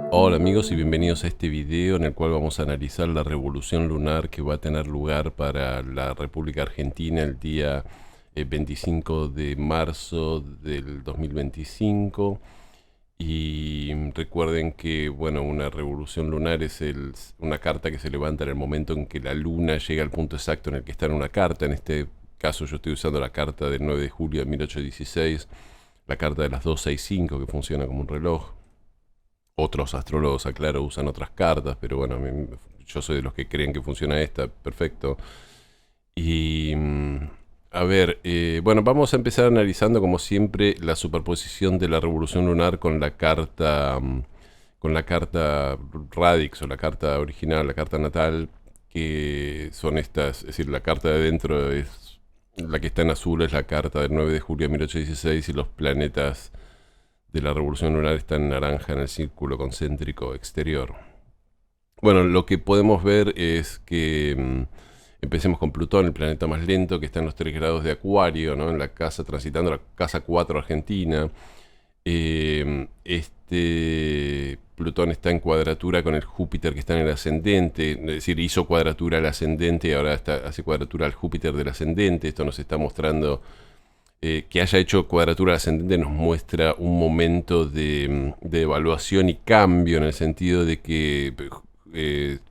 Hola amigos y bienvenidos a este video en el cual vamos a analizar la revolución lunar que va a tener lugar para la República Argentina el día 25 de marzo del 2025. Y recuerden que, bueno, una revolución lunar es una carta que se levanta en el momento en que la luna llega al punto exacto en el que está en una carta. En este caso yo estoy usando la carta del 9 de julio de 1816, la carta de las 265 que funciona como un reloj. Otros astrólogos, aclaro, usan otras cartas, pero bueno, yo soy de los que creen que funciona esta, perfecto. Y a ver, bueno, vamos a empezar analizando como siempre la superposición de la revolución lunar con la carta, con la carta Radix o la carta original, la carta natal, que son estas, es decir, la carta de dentro es la que está en azul, es la carta del 9 de julio de 1816 y los planetas de la revolución lunar está en naranja en el círculo concéntrico exterior. Bueno, lo que podemos ver es que empecemos con Plutón, el planeta más lento, que está en los 3 grados de Acuario, ¿no? En la casa, transitando la casa 4 Argentina. Este Plutón está en cuadratura con el Júpiter que está en el ascendente, es decir, hizo cuadratura al ascendente y ahora hace cuadratura al Júpiter del ascendente. Esto nos está mostrando que haya hecho cuadratura ascendente nos muestra un momento de evaluación y cambio en el sentido de que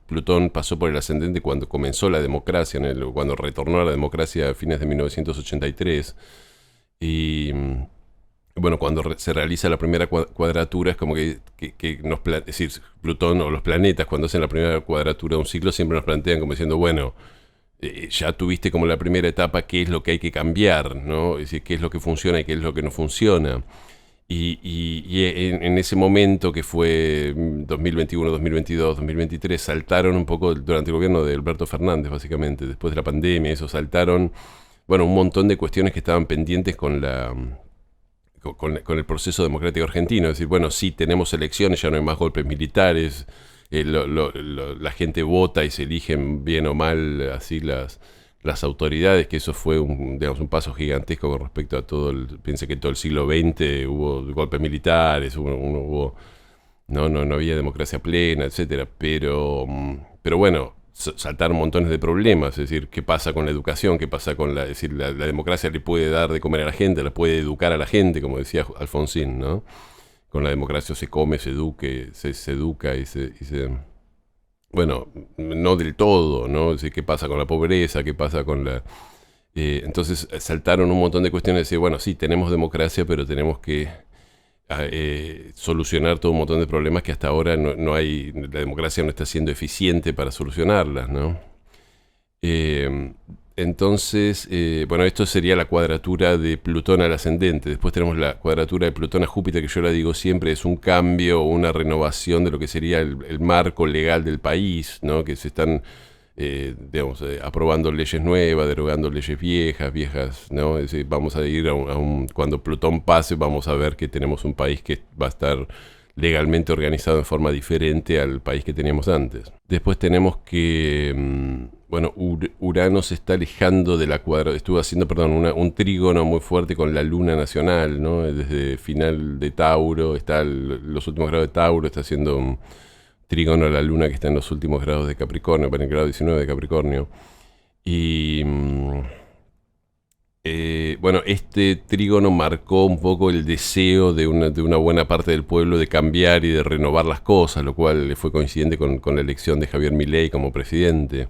Plutón pasó por el ascendente cuando comenzó la democracia, cuando retornó a la democracia a fines de 1983. Y bueno, cuando se realiza la primera cuadratura es como que es decir, Plutón o los planetas cuando hacen la primera cuadratura de un ciclo siempre nos plantean como diciendo, bueno, ya tuviste como la primera etapa, qué es lo que hay que cambiar, ¿no? Es decir, qué es lo que funciona y qué es lo que no funciona. Y en ese momento que fue 2021, 2022, 2023, saltaron un poco durante el gobierno de Alberto Fernández, básicamente, después de la pandemia, eso saltaron, bueno, un montón de cuestiones que estaban pendientes con el proceso democrático argentino. Es decir, bueno, sí, tenemos elecciones, ya no hay más golpes militares, la gente vota y se eligen bien o mal así las autoridades, que eso fue digamos, un paso gigantesco con respecto a piense que todo el siglo XX hubo golpes militares, no había democracia plena, etcétera, pero bueno, saltaron montones de problemas. Es decir, qué pasa con la educación, qué pasa con es decir, la democracia le puede dar de comer a la gente, la puede educar a la gente, como decía Alfonsín, ¿no? Con la democracia se come, se educa bueno, no del todo, ¿no? Es decir, qué pasa con la pobreza, qué pasa con entonces saltaron un montón de cuestiones de decir, bueno, sí, tenemos democracia, pero tenemos que solucionar todo un montón de problemas que hasta ahora no hay, la democracia no está siendo eficiente para solucionarlas, ¿no? Eh, entonces, bueno, esto sería la cuadratura de Plutón al ascendente. Después tenemos la cuadratura de Plutón a Júpiter, que yo la digo siempre, es un cambio o una renovación de lo que sería el marco legal del país, ¿no? Que se están, digamos, aprobando leyes nuevas, derogando leyes viejas, ¿no? Es decir, vamos a ir cuando Plutón pase, vamos a ver que tenemos un país que va a estar legalmente organizado en forma diferente al país que teníamos antes. Después tenemos que, bueno, Urano se está alejando de la cuadratura, estuvo haciendo, perdón, un trígono muy fuerte con la luna nacional, ¿no? Desde final de Tauro, los últimos grados de Tauro, está haciendo un trígono a la luna que está en los últimos grados de Capricornio, para el grado 19 de Capricornio. Y bueno, este trígono marcó un poco el deseo de una buena parte del pueblo de cambiar y de renovar las cosas, lo cual fue coincidente con la elección de Javier Milei como presidente.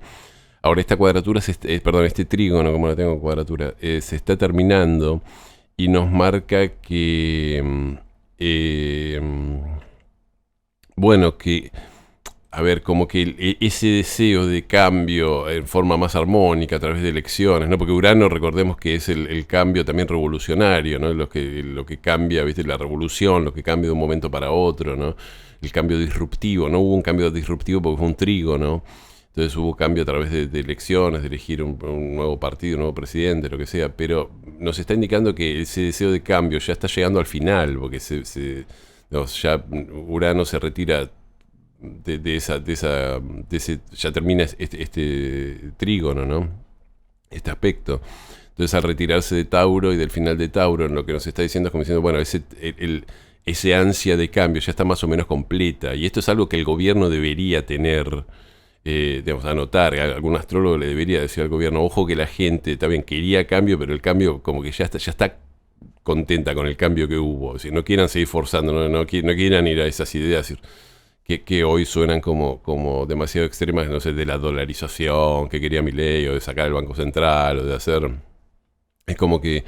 Ahora esta cuadratura, perdón, este trígono, como la tengo en cuadratura, se está terminando y nos marca que, bueno, que a ver, como que ese deseo de cambio en forma más armónica a través de elecciones, ¿no? Porque Urano, recordemos que es el cambio también revolucionario, ¿no? Lo que cambia, ¿viste? La revolución, lo que cambia de un momento para otro, ¿no? El cambio disruptivo, no hubo un cambio disruptivo porque fue un trígono. Entonces hubo cambio a través de elecciones, de elegir un nuevo partido, un nuevo presidente, lo que sea, pero nos está indicando que ese deseo de cambio ya está llegando al final, porque ya Urano se retira ya termina este trígono, ¿no? Este aspecto. Entonces, al retirarse de Tauro y del final de Tauro, lo que nos está diciendo es como diciendo, bueno, ese ansia de cambio ya está más o menos completa. Y esto es algo que el gobierno debería tener, digamos, anotar. Algún astrólogo le debería decir al gobierno, ojo que la gente también quería cambio, pero el cambio como que ya está contenta con el cambio que hubo. Si no quieran seguir forzando, no quieran ir a esas ideas que hoy suenan como demasiado extremas, no sé, de la dolarización que quería Milei, o de sacar el Banco Central, o de hacer... Es como que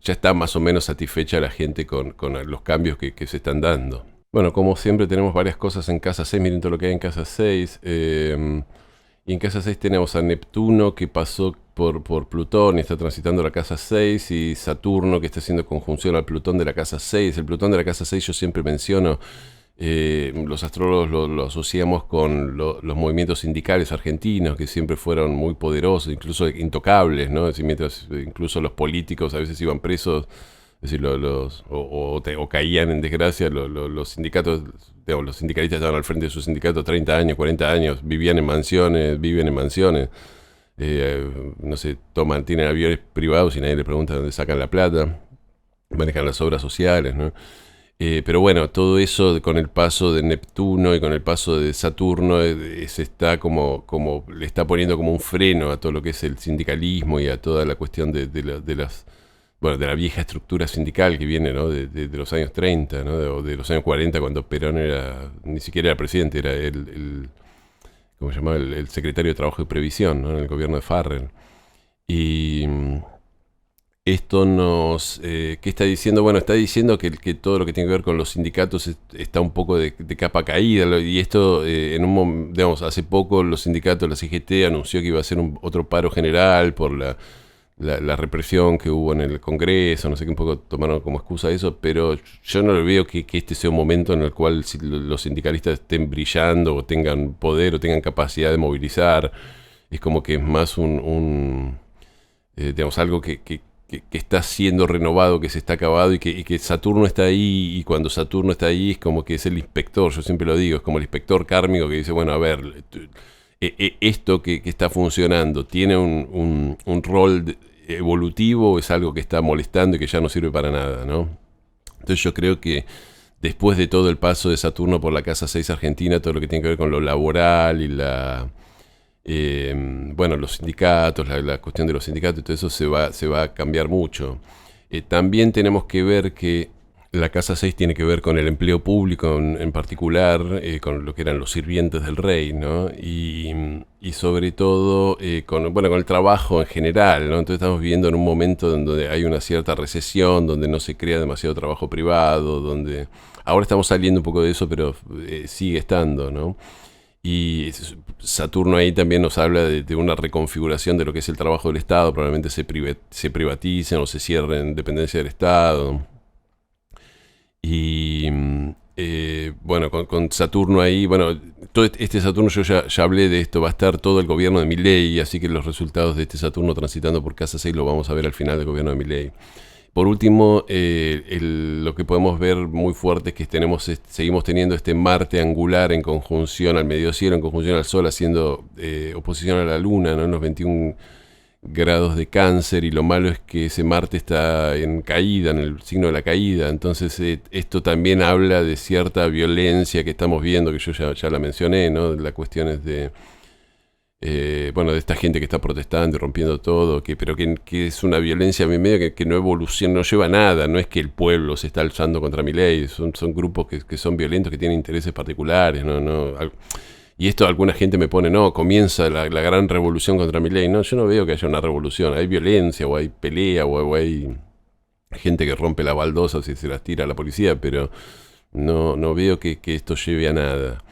ya está más o menos satisfecha la gente con los cambios que se están dando. Bueno, como siempre tenemos varias cosas en casa 6, miren todo lo que hay en casa 6. Y en casa 6 tenemos a Neptuno que pasó por Plutón y está transitando la casa 6, y Saturno que está haciendo conjunción al Plutón de la casa 6. El Plutón de la casa 6 yo siempre menciono, los astrólogos lo asociamos con los movimientos sindicales argentinos, que siempre fueron muy poderosos, incluso intocables, ¿no? Es decir, mientras incluso los políticos a veces iban presos, es decir, o caían en desgracia, los sindicatos, digamos, los sindicalistas estaban al frente de su sindicato 30 años, 40 años, viven en mansiones, no sé, tienen aviones privados y nadie les pregunta dónde sacan la plata, manejan las obras sociales, ¿no? Pero bueno, todo eso con el paso de Neptuno y con el paso de Saturno se está como le está poniendo como un freno a todo lo que es el sindicalismo y a toda la cuestión de la vieja estructura sindical que viene, ¿no? de los años 30, ¿no? o de los años 40, cuando Perón ni siquiera era presidente, era ¿cómo se llamaba? El secretario de Trabajo y Previsión, ¿no? En el gobierno de Farrell. Y esto ¿qué está diciendo? Bueno, está diciendo que todo lo que tiene que ver con los sindicatos está un poco de capa caída. Y esto, digamos, hace poco los sindicatos, la CGT, anunció que iba a hacer otro paro general por la represión que hubo en el Congreso. No sé qué un poco tomaron como excusa eso, pero yo no veo que este sea un momento en el cual los sindicalistas estén brillando o tengan poder o tengan capacidad de movilizar. Es como que es más digamos, algo que está siendo renovado, que se está acabado y que Saturno está ahí, y cuando Saturno está ahí es como que es el inspector, yo siempre lo digo, es como el inspector kármico que dice, bueno, a ver, esto que está funcionando, ¿tiene un rol evolutivo o es algo que está molestando y que ya no sirve para nada, ¿no? Entonces yo creo que después de todo el paso de Saturno por la casa 6 Argentina, todo lo que tiene que ver con lo laboral y los sindicatos, la cuestión de los sindicatos y todo eso se va a cambiar mucho. También tenemos que ver que la casa 6 tiene que ver con el empleo público en particular, con lo que eran los sirvientes del rey, ¿no? Y sobre todo con el trabajo en general, ¿no? Entonces estamos viviendo en un momento donde hay una cierta recesión, donde no se crea demasiado trabajo privado, donde ahora estamos saliendo un poco de eso, pero sigue estando, ¿no? Y Saturno ahí también nos habla de una reconfiguración de lo que es el trabajo del Estado. Probablemente se privaticen o se cierren dependencias del Estado. Y con Saturno ahí, todo este Saturno, yo ya hablé de esto, va a estar todo el gobierno de Milei, así que los resultados de este Saturno transitando por casa 6 lo vamos a ver al final del gobierno de Milei. Por último, lo que podemos ver muy fuerte es que seguimos teniendo este Marte angular en conjunción al medio cielo, en conjunción al Sol, haciendo oposición a la Luna, ¿no? En los 21 grados de Cáncer, y lo malo es que ese Marte está en caída, en el signo de la caída. Entonces esto también habla de cierta violencia que estamos viendo, que yo ya la mencioné, ¿no? Las cuestiones de esta gente que está protestando y rompiendo todo, pero que es una violencia a mi medio que no evoluciona, no lleva a nada. No es que el pueblo se está alzando contra Milei, son grupos que son violentos, que tienen intereses particulares, y esto alguna gente me pone, no, comienza la gran revolución contra Milei. No, yo no veo que haya una revolución, hay violencia, o hay pelea, o hay gente que rompe las baldosas y se las tira a la policía, pero no veo que esto lleve a nada.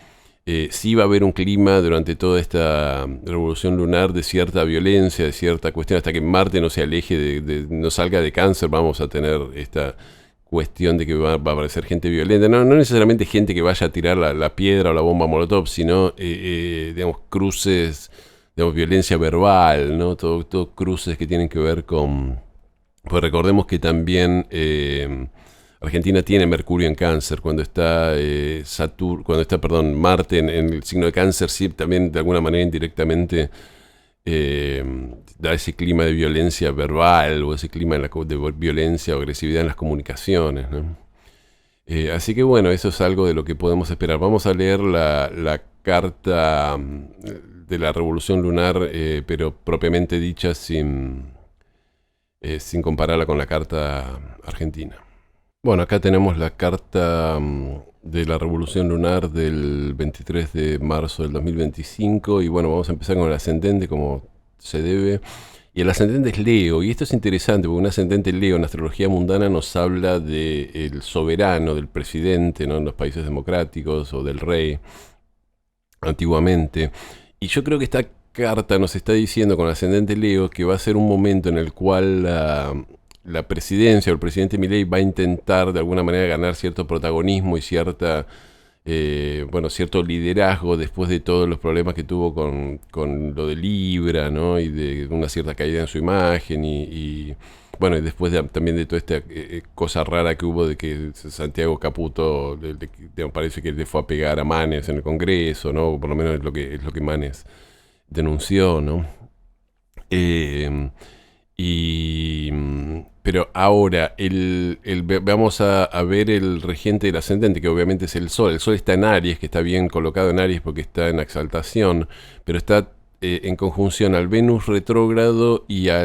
Sí va a haber un clima durante toda esta revolución lunar de cierta violencia, de cierta cuestión, hasta que Marte no se aleje, no salga de Cáncer. Vamos a tener esta cuestión de que va a aparecer gente violenta, no necesariamente gente que vaya a tirar la piedra o la bomba molotov, sino digamos, cruces, digamos, violencia verbal, ¿no? Todo cruces que tienen que ver con... Pues recordemos que también Argentina tiene Mercurio en Cáncer. Cuando está Marte en el signo de Cáncer, sí, también de alguna manera indirectamente da ese clima de violencia verbal, o ese clima de violencia o agresividad en las comunicaciones, ¿no? Así que bueno, eso es algo de lo que podemos esperar. Vamos a leer la carta de la revolución lunar, pero propiamente dicha sin compararla con la carta argentina. Bueno, acá tenemos la carta de la revolución lunar del 23 de marzo del 2025 y bueno, vamos a empezar con el ascendente como se debe. Y el ascendente es Leo, y esto es interesante porque un ascendente Leo en astrología mundana nos habla del soberano, del presidente, ¿no? En los países democráticos o del rey, antiguamente. Y yo creo que esta carta nos está diciendo con el ascendente Leo que va a ser un momento en el cual la presidencia o el presidente Milei va a intentar de alguna manera ganar cierto protagonismo y cierto liderazgo después de todos los problemas que tuvo con lo de Libra, ¿no? Y de una cierta caída en su imagen y después también de toda esta cosa rara que hubo de que Santiago Caputo parece que le fue a pegar a Manes en el Congreso, ¿no? O por lo menos es lo que Manes denunció, ¿no? Pero ahora, vamos a ver el regente del ascendente, que obviamente es el Sol. El Sol está en Aries, que está bien colocado en Aries porque está en exaltación, pero está en conjunción al Venus retrógrado y a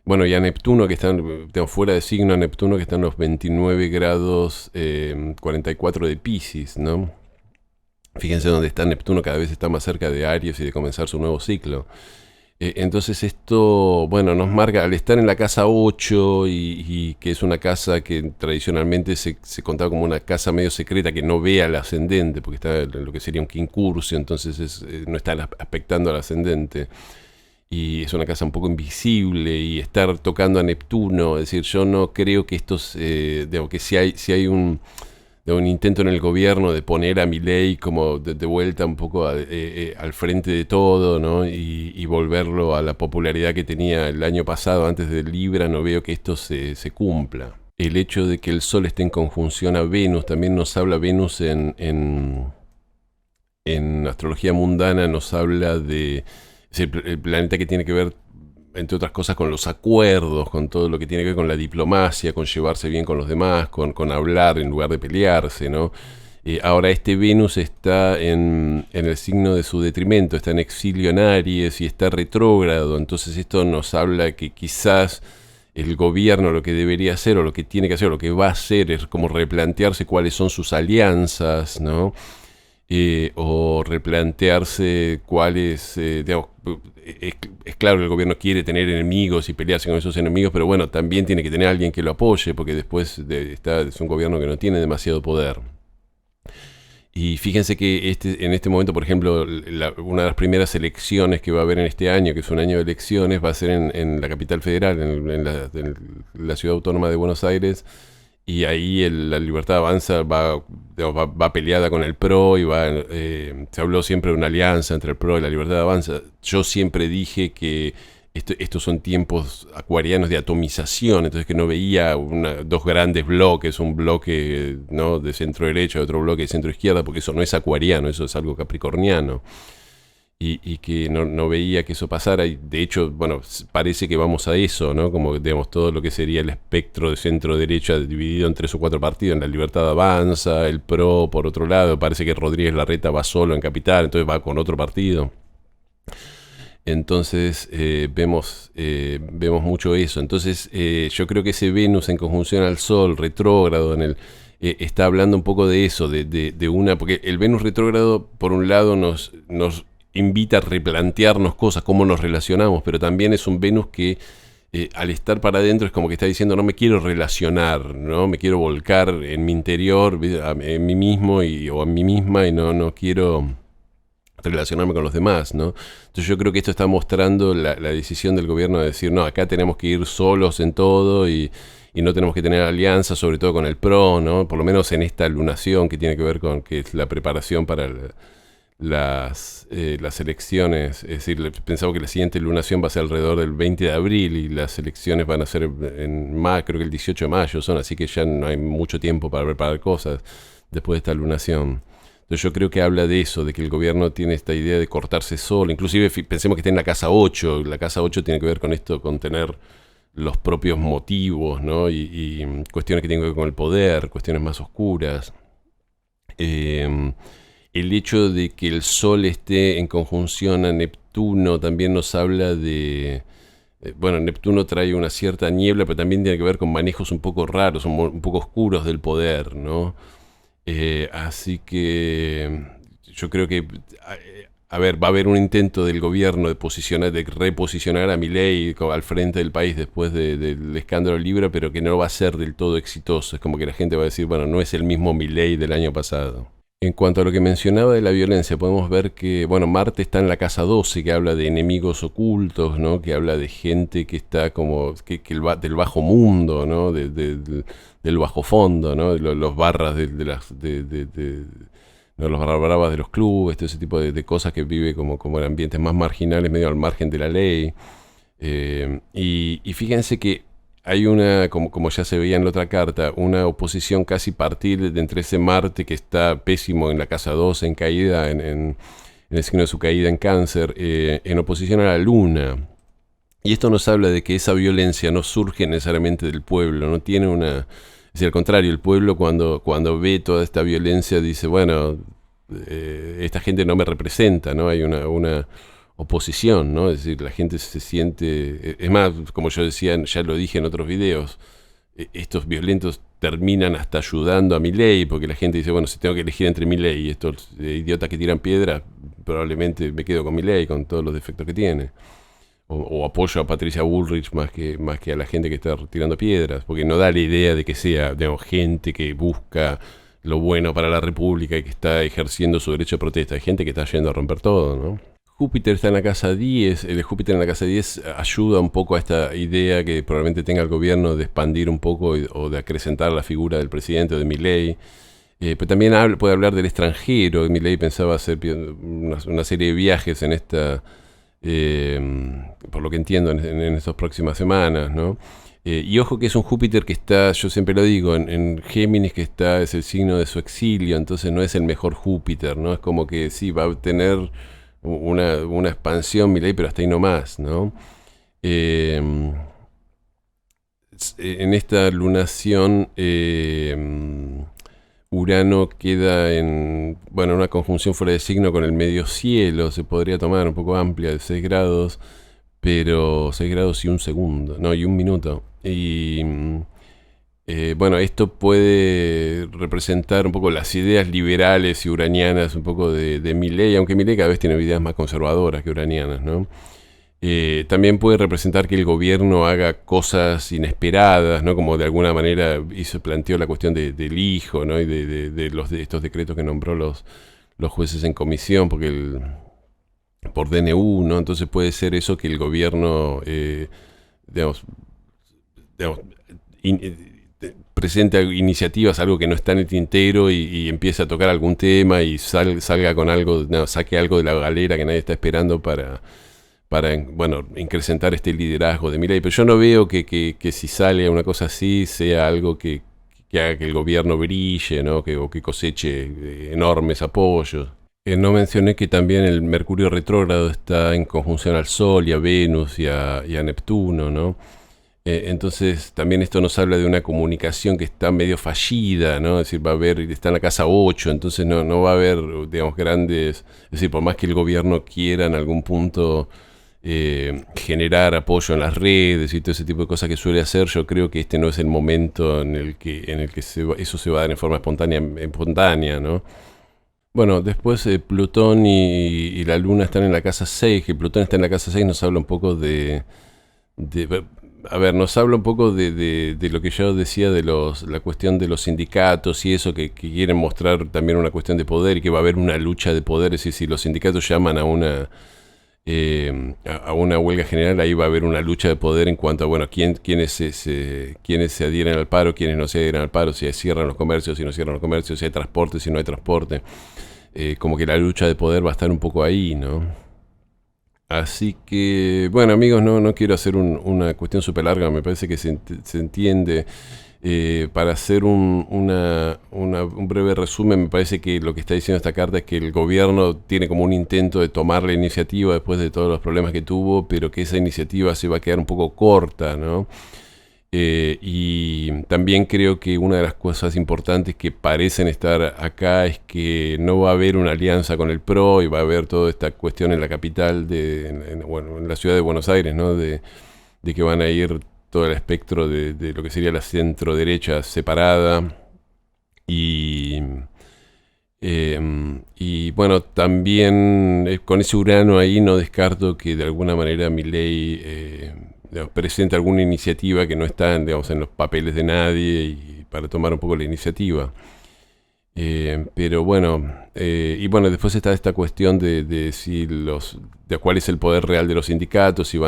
Neptuno, que están fuera de signo, a Neptuno, que está en los 29 grados 44 de Piscis, ¿no? Fíjense dónde está Neptuno, cada vez está más cerca de Aries y de comenzar su nuevo ciclo. Entonces esto, nos marca, al estar en la casa 8 y que es una casa que tradicionalmente se contaba como una casa medio secreta que no ve al ascendente, porque está en lo que sería un quincuncio, entonces no está aspectando al ascendente. Y es una casa un poco invisible y estar tocando a Neptuno, es decir, yo no creo que que si hay un intento en el gobierno de poner a Milei como de vuelta un poco al frente de todo, ¿no? Y volverlo a la popularidad que tenía el año pasado antes del Libra, no veo que esto se cumpla. El hecho de que el Sol esté en conjunción a Venus, también nos habla Venus en astrología mundana, nos habla de el planeta que tiene que ver, entre otras cosas, con los acuerdos, con todo lo que tiene que ver con la diplomacia, con llevarse bien con los demás, con hablar en lugar de pelearse, ¿no? Ahora este Venus está en el signo de su detrimento, está en exilio en Aries y está retrógrado, entonces esto nos habla que quizás el gobierno lo que debería hacer o lo que tiene que hacer o lo que va a hacer es como replantearse cuáles son sus alianzas, ¿no? O replantearse cuáles, es claro que el gobierno quiere tener enemigos y pelearse con esos enemigos, pero bueno, también tiene que tener alguien que lo apoye, porque después es un gobierno que no tiene demasiado poder. Y fíjense que en este momento, por ejemplo, una de las primeras elecciones que va a haber en este año, que es un año de elecciones, va a ser en la capital federal, en la ciudad autónoma de Buenos Aires. Y ahí la Libertad Avanza va peleada con el PRO y se habló siempre de una alianza entre el PRO y la Libertad Avanza. Yo siempre dije que estos son tiempos acuarianos de atomización, entonces que no veía dos grandes bloques, un bloque, ¿no?, de centro derecha y otro bloque de centro izquierda, porque eso no es acuariano, eso es algo capricorniano. Y que no veía que eso pasara, y de hecho, parece que vamos a eso, ¿no? Como, digamos, todo lo que sería el espectro de centro-derecha dividido en 3 o 4 partidos, en la Libertad Avanza, el PRO, por otro lado, parece que Rodríguez Larreta va solo en Capital, entonces va con otro partido. Entonces vemos mucho eso. Entonces yo creo que ese Venus en conjunción al Sol, retrógrado, está hablando un poco de eso, porque el Venus retrógrado, por un lado, nos invita a replantearnos cosas, cómo nos relacionamos, pero también es un Venus que al estar para adentro es como que está diciendo, no me quiero relacionar, no me quiero volcar en mi interior, en mí mismo o a mí misma, y no quiero relacionarme con los demás, ¿no? Entonces yo creo que esto está mostrando la decisión del gobierno de decir, no, acá tenemos que ir solos en todo y no tenemos que tener alianzas, sobre todo con el PRO, ¿no? Por lo menos en esta lunación que tiene que ver con que es la preparación para las elecciones. Es decir, pensaba que la siguiente lunación va a ser alrededor del 20 de abril y las elecciones van a ser creo que el 18 de mayo son, así que ya no hay mucho tiempo para preparar cosas después de esta lunación. Entonces yo creo que habla de eso, de que el gobierno tiene esta idea de cortarse solo. Inclusive pensemos que está en la casa 8. La casa 8 tiene que ver con esto, con tener los propios motivos, ¿no? Y cuestiones que tienen que ver con el poder, cuestiones más oscuras. El hecho de que el Sol esté en conjunción a Neptuno también nos habla de... Bueno, Neptuno trae una cierta niebla, pero también tiene que ver con manejos un poco raros, un poco oscuros del poder, ¿no? Así que yo creo que, a ver, va a haber un intento del gobierno de reposicionar a Milei al frente del país después del escándalo Libra, pero que no va a ser del todo exitoso. Es como que la gente va a decir, bueno, no es el mismo Milei del año pasado. En cuanto a lo que mencionaba de la violencia, podemos ver que, bueno, Marte está en la casa 12, que habla de enemigos ocultos, ¿no? Que habla de gente que está como, del bajo mundo, ¿no? Del bajo fondo, ¿no? Los barras ¿no? Los barras bravas de los clubes, todo ese tipo de cosas que vive como en ambientes más marginales, medio al margen de la ley. Y fíjense que hay una, como ya se veía en la otra carta, una oposición casi partir de entre ese Marte que está pésimo en la casa 12, en caída, en el signo de su caída en Cáncer, en oposición a la Luna. Y esto nos habla de que esa violencia no surge necesariamente del pueblo, no tiene una... Es decir, al contrario, el pueblo cuando ve toda esta violencia dice, bueno, esta gente no me representa, ¿no? Hay una oposición, ¿no? Es decir, la gente se siente... Es más, como yo decía, ya lo dije en otros videos, estos violentos terminan hasta ayudando a Milei, porque la gente dice, bueno, si tengo que elegir entre Milei y estos idiotas que tiran piedras, probablemente me quedo con Milei, con todos los defectos que tiene. O apoyo a Patricia Bullrich más que a la gente que está tirando piedras, porque no da la idea de que sea, digamos, gente que busca lo bueno para la República y que está ejerciendo su derecho de protesta. Hay gente que está yendo a romper todo, ¿no? Júpiter está en la casa 10, el Júpiter en la casa 10 ayuda un poco a esta idea que probablemente tenga el gobierno de expandir un poco o de acrecentar la figura del presidente o de Milei. Pero también puede hablar del extranjero. Milei pensaba hacer una serie de viajes en esta... por lo que entiendo en estas próximas semanas, ¿no? Y ojo que es un Júpiter que está, yo siempre lo digo, en Géminis, que es el signo de su exilio, entonces no es el mejor Júpiter, ¿no? Es como que sí, va a tener una expansión Milei, pero hasta ahí nomás, ¿no? En esta lunación Urano queda en una conjunción fuera de signo con el medio cielo, se podría tomar un poco amplia, de 6 grados, pero 6 grados y un segundo, no, y un minuto. Y esto puede representar un poco las ideas liberales y uranianas, un poco de Milei, aunque Milei cada vez tiene ideas más conservadoras que uranianas, ¿no? También puede representar que el gobierno haga cosas inesperadas, ¿no? Como de alguna manera planteó la cuestión del hijo, ¿no? Y de estos decretos que nombró los jueces en comisión, porque por DNU, ¿no? Entonces puede ser eso que el gobierno, presenta iniciativas, algo que no está en el tintero y empieza a tocar algún tema y salga con algo, saque algo de la galera que nadie está esperando para incrementar este liderazgo de Milei. Pero yo no veo que si sale una cosa así sea algo que haga que el gobierno brille, ¿no? O que coseche enormes apoyos. No mencioné que también el Mercurio retrógrado está en conjunción al Sol y a Venus y a Neptuno, ¿no? Entonces también esto nos habla de una comunicación que está medio fallida, ¿no? Es decir, está en la casa 8, entonces no va a haber, digamos, grandes... Es decir, por más que el gobierno quiera en algún punto generar apoyo en las redes y todo ese tipo de cosas que suele hacer, yo creo que este no es el momento en el que eso se va a dar en forma espontánea, ¿no? Bueno, después Plutón y la Luna están en la casa 6, que Plutón está en la casa 6 nos habla un poco nos habla un poco de lo que yo decía de la cuestión de los sindicatos y eso, que quieren mostrar también una cuestión de poder y que va a haber una lucha de poder. Es decir, si los sindicatos llaman a una huelga general, ahí va a haber una lucha de poder en cuanto a, quiénes se adhieren al paro, quiénes no se adhieren al paro, si cierran los comercios, si no cierran los comercios, si hay transporte, si no hay transporte. Como que la lucha de poder va a estar un poco ahí, ¿no? Así que, bueno, amigos, no quiero hacer una cuestión súper larga, me parece que se entiende. Para hacer un breve resumen, me parece que lo que está diciendo esta carta es que el gobierno tiene como un intento de tomar la iniciativa después de todos los problemas que tuvo, pero que esa iniciativa se va a quedar un poco corta, ¿no? Y también creo que una de las cosas importantes que parecen estar acá es que no va a haber una alianza con el PRO y va a haber toda esta cuestión en la capital, bueno, en la ciudad de Buenos Aires, ¿no? De que van a ir todo el espectro de lo que sería la centro derecha separada. Y bueno, también con ese Urano ahí no descarto que de alguna manera Milei presente alguna iniciativa que no está, digamos, en los papeles de nadie, y para tomar un poco la iniciativa. Pero bueno, y bueno, después está esta cuestión de si de cuál es el poder real de los sindicatos, si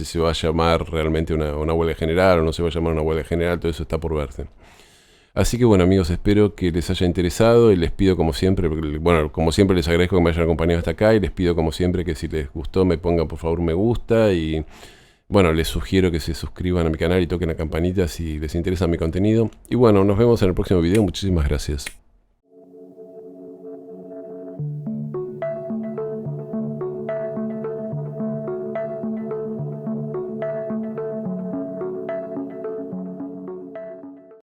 se va a llamar realmente una huelga general o no se va a llamar una huelga general, todo eso está por verse. Así que bueno, amigos, espero que les haya interesado y les pido como siempre, bueno, como siempre les agradezco que me hayan acompañado hasta acá y les pido como siempre que si les gustó me pongan por favor me gusta y bueno, les sugiero que se suscriban a mi canal y toquen la campanita si les interesa mi contenido. Y bueno, nos vemos en el próximo video. Muchísimas gracias.